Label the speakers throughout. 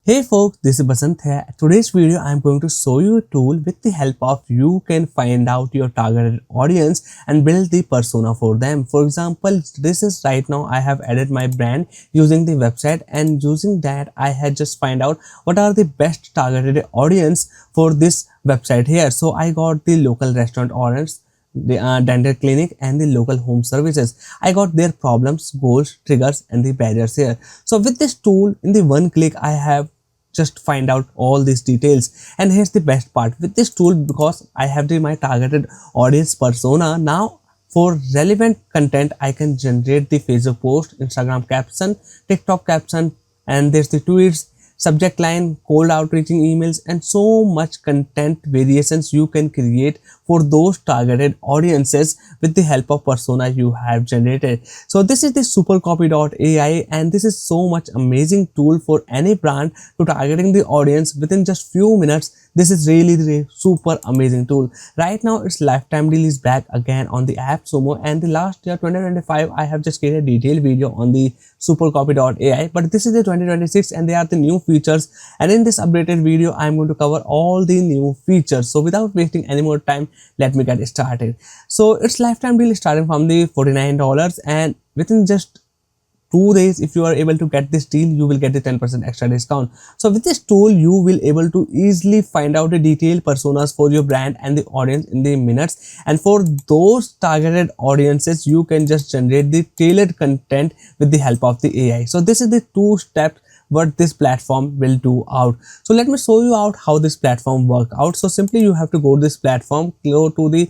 Speaker 1: Hey folks, this is Basant here. Today's video I'm going to show you a tool with the help of you can find out your targeted audience and build the persona for them. For example, this is right now I have added my brand using the website, and using that I had just find out what are the best targeted audience for this website here. So I got the local restaurant owners, the dental clinic and the local home services. I got their problems, goals, triggers and the barriers here. So with this tool, in the one click I have just find out all these details. And here's the best part with this tool, because I have my targeted audience persona. Now for relevant content I can generate the Facebook post, Instagram caption, TikTok caption, and there's the tweets, subject line, cold outreaching emails, and so much content variations you can create for those targeted audiences with the help of persona you have generated. So this is the SuperCopy.ai, and this is so much amazing tool for any brand to targeting the audience within just few minutes. This is really the super amazing tool. Right now its lifetime deal is back again on the appsumo, and the last year 2025 I have just created a detailed video on the SuperCopy.ai, but this is the 2026 and they are the new features, and in this updated video I am going to cover all the new features. So without wasting any more time, let me get started. So its lifetime deal is starting from the $49, and within just 2 days if you are able to get this deal, you will get the 10% extra discount. So with this tool you will able to easily find out the detailed personas for your brand and the audience in the minutes, and for those targeted audiences you can just generate the tailored content with the help of the AI. So this is the 2 steps what this platform will do out. So let me show you out how this platform work out. So simply you have to go to this platform, go to the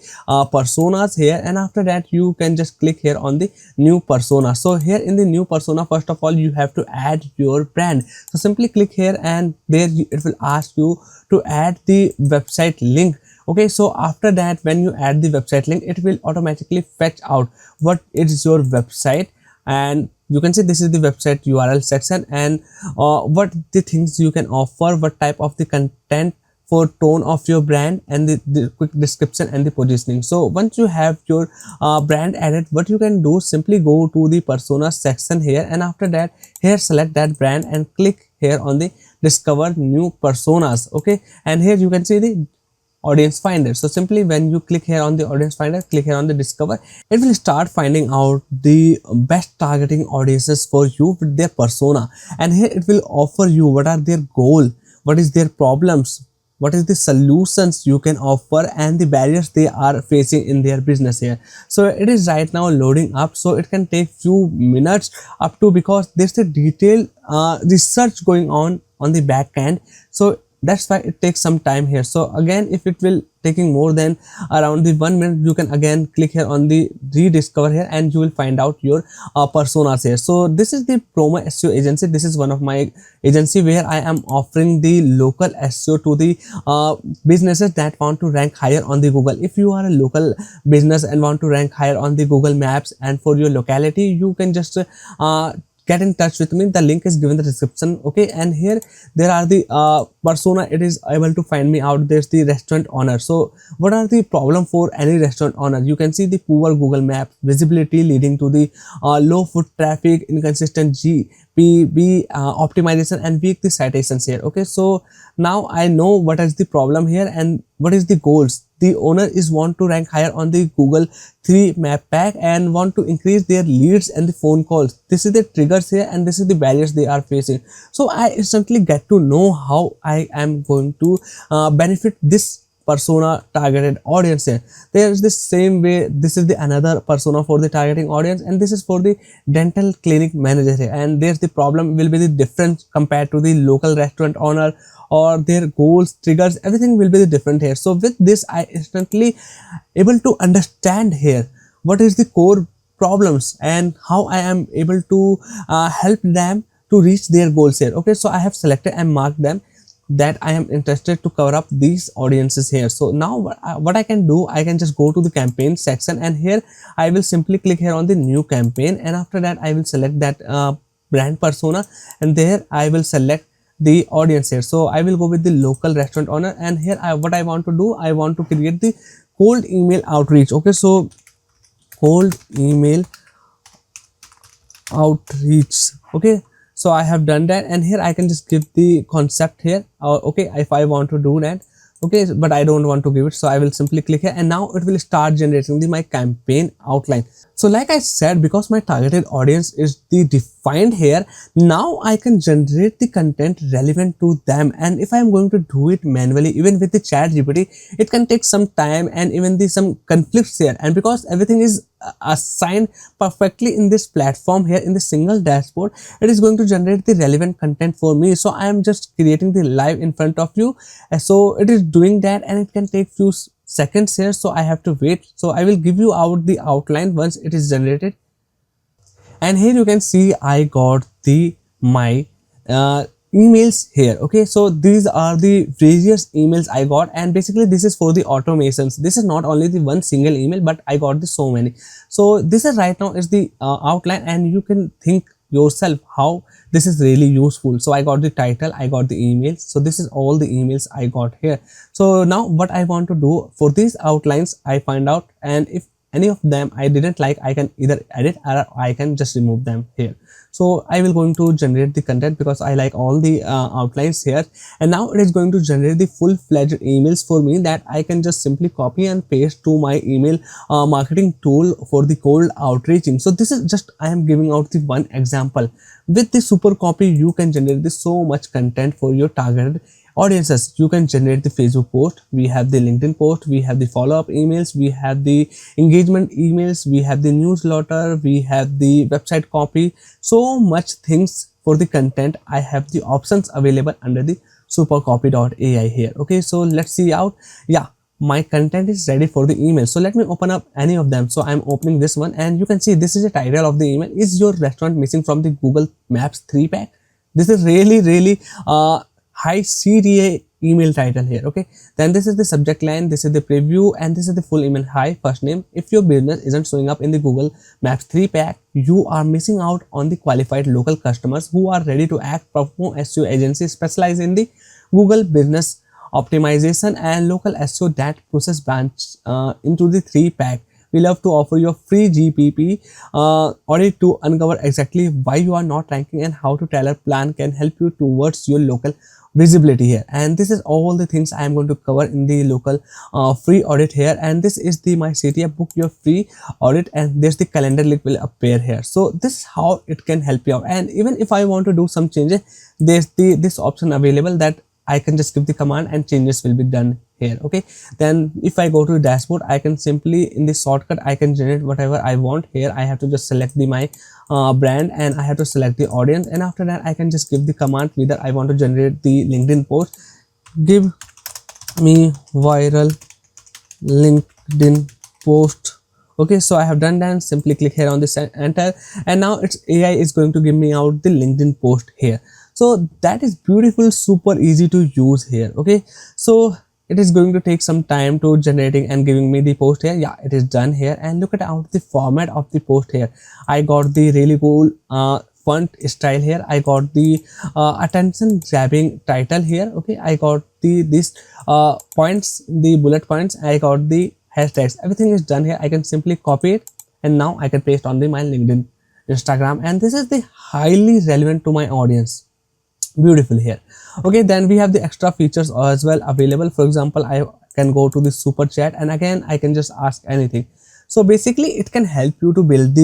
Speaker 1: personas here, and after that you can just click here on the new persona. So here in the new persona, first of all you have to add your brand. So simply click here, and there it will ask you to add the website link. Okay, so after that when you add the website link, it will automatically fetch out what is your website, and you can see this is the website URL section, and what the things you can offer, what type of the content for tone of your brand, and the quick description and the positioning. So once you have your brand added, what you can do, simply go to the persona section here, and after that here select that brand and click here on the discover new personas. Okay, and here you can see the audience finder. So simply when you click here on the audience finder, click here on the discover, it will start finding out the best targeting audiences for you with their persona, and here it will offer you what are their goal, what is their problems, what is the solutions you can offer, and the barriers they are facing in their business here. So it is right now loading up, so it can take few minutes up to, because there's a detailed research going on the back end. So that's why it takes some time here. So again, if it will taking more than around the 1 minute, you can again click here on the rediscover here, and you will find out your personas here. So this is the promo SEO agency. This is one of my agency where I am offering the local SEO to the businesses that want to rank higher on the Google. If you are a local business and want to rank higher on the Google Maps and for your locality, you can just get in touch with me. The link is given in the description. Okay, and here there are the persona. It is able to find me out. There's the restaurant owner. So what are the problem for any restaurant owner? You can see the poor Google Maps visibility leading to the low foot traffic, inconsistent GPB optimization, and weak the citations here. Okay, so now I know what is the problem here and what is the goals. The owner is want to rank higher on the Google 3 map pack and want to increase their leads and the phone calls. This is the triggers here, and this is the barriers they are facing. So I instantly get to know how I am going to benefit this persona targeted audience here. There is the same way, this is the another persona for the targeting audience, and this is for the dental clinic manager here, and there's the problem will be the different compared to the local restaurant owner, or their goals, triggers, everything will be the different here. So with this I instantly able to understand here what is the core problems and how I am able to help them to reach their goals here. Okay, so I have selected and marked them that I am interested to cover up these audiences here. So now what I can do, I can just go to the campaign section, and here I will simply click here on the new campaign, and after that I will select that brand persona, and there I will select the audience here. So I will go with the local restaurant owner, and here what I want to do, I want to create the cold email outreach. Okay, so cold email outreach. Okay, So I have done that, and here I can just give the concept here. Okay, if I want to do that, okay, but I don't want to give it, so I will simply click here, and now it will start generating my campaign outline. So like I said, because my targeted audience is the defined here, now I can generate the content relevant to them. And if I am going to do it manually, even with the chat GPT, it can take some time and even some conflicts here. And because everything is assigned perfectly in this platform here in the single dashboard, it is going to generate the relevant content for me. So I am just creating the live in front of you. So it is doing that, and it can take few seconds here, so I have to wait. So I will give you out the outline once it is generated. And here you can see I got the my emails here. Okay, so these are the various emails I got, and basically this is for the automations. This is not only the one single email, but I got the so many. So this is right now is the outline, and you can think yourself how this is really useful. So I got the title, I got the emails. So this is all the emails I got here. So now what I want to do for these outlines, I find out, and if any of them I didn't like, I can either edit or I can just remove them here. So I will going to generate the content because I like all the outlines here, and now it is going to generate the full-fledged emails for me that I can just simply copy and paste to my email marketing tool for the cold outreaching. So this is just I am giving out the one example. With the SuperCopy, you can generate the so much content for your targeted audiences. You can generate the Facebook post, we have the LinkedIn post, we have the follow-up emails, we have the engagement emails, we have the newsletter, we have the website copy. So much things for the content. I have the options available under the SuperCopy.ai here. Okay, so let's see out. Yeah, my content is ready for the email. So let me open up any of them. So I'm opening this one, and you can see this is the title of the email. Is your restaurant missing from the Google Maps 3-pack? This is really high CTA email title here. Okay, then this is the subject line, this is the preview, and this is the full email. Hi, first name. If your business isn't showing up in the Google Maps 3-pack, you are missing out on the qualified local customers who are ready to act. Promo SEO agency specialize in the Google business optimization and local SEO that process branch into the 3-pack. We love to offer you a free GPP audit to uncover exactly why you are not ranking and how to tailor plan can help you towards your local visibility here. And this is all the things I am going to cover in the local free audit here. And this is the my CTA, book your free audit, and there's the calendar link will appear here. So this is how it can help you out. And even if I want to do some changes, there's this option available that I can just give the command and changes will be done here. Okay, then if I go to the dashboard, I can simply in the shortcut I can generate whatever I want. Here I have to just select my brand, and I have to select the audience, and after that I can just give the command whether I want to generate the LinkedIn post. Give me viral LinkedIn post. Okay, so I have done that. Simply click here on this enter, and now it's AI is going to give me out the LinkedIn post here. So that is beautiful, super easy to use here. Okay, so it is going to take some time to generating and giving me the post here. Yeah, it is done here, and look at out the format of the post here. I got the really cool font style here. I got the attention grabbing title here. Okay, I got this points, the bullet points. I got the hashtags. Everything is done here. I can simply copy it, and now I can paste on my LinkedIn, Instagram, and this is the highly relevant to my audience. Beautiful here. Okay, then we have the extra features as well available. For example, I can go to the SuperChat, and again I can just ask anything. So basically it can help you to build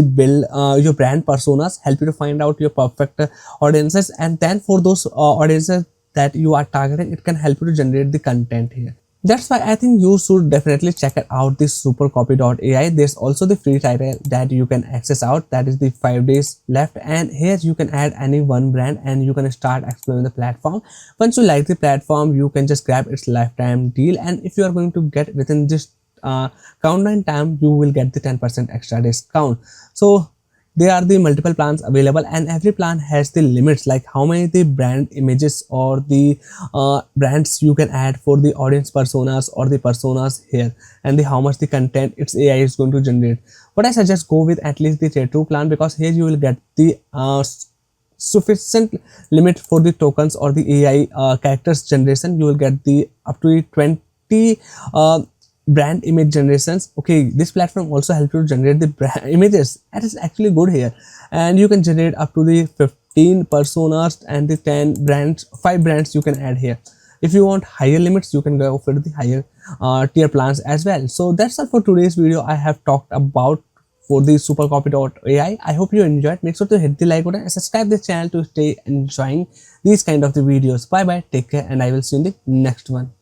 Speaker 1: your brand personas, help you to find out your perfect audiences, and then for those audiences that you are targeting, it can help you to generate the content here. That's why I think you should definitely check it out, this SuperCopy.ai. There's also the free title that you can access out, that is the 5 days left, and here you can add any one brand and you can start exploring the platform. Once you like the platform, you can just grab its lifetime deal, and if you are going to get within this countdown time, you will get the 10% extra discount. So there are the multiple plans available, and every plan has the limits, like how many the brand images or the brands you can add for the audience personas or the personas here, and how much the content its AI is going to generate. But I suggest go with at least the tier 2 plan, because here you will get the sufficient limit for the tokens or the AI characters generation. You will get the up to 20 brand image generations. Okay, this platform also helps you to generate the brand images. That is actually good here, and you can generate up to the 15 personas and the 10 brands, 5 brands you can add here. If you want higher limits, you can go for the higher tier plans as well. So that's all for today's video. I have talked about for the SuperCopy.ai. I hope you enjoyed. Make sure to hit the like button and subscribe the channel to stay enjoying these kind of the videos. Bye bye, take care, and I will see you in the next one.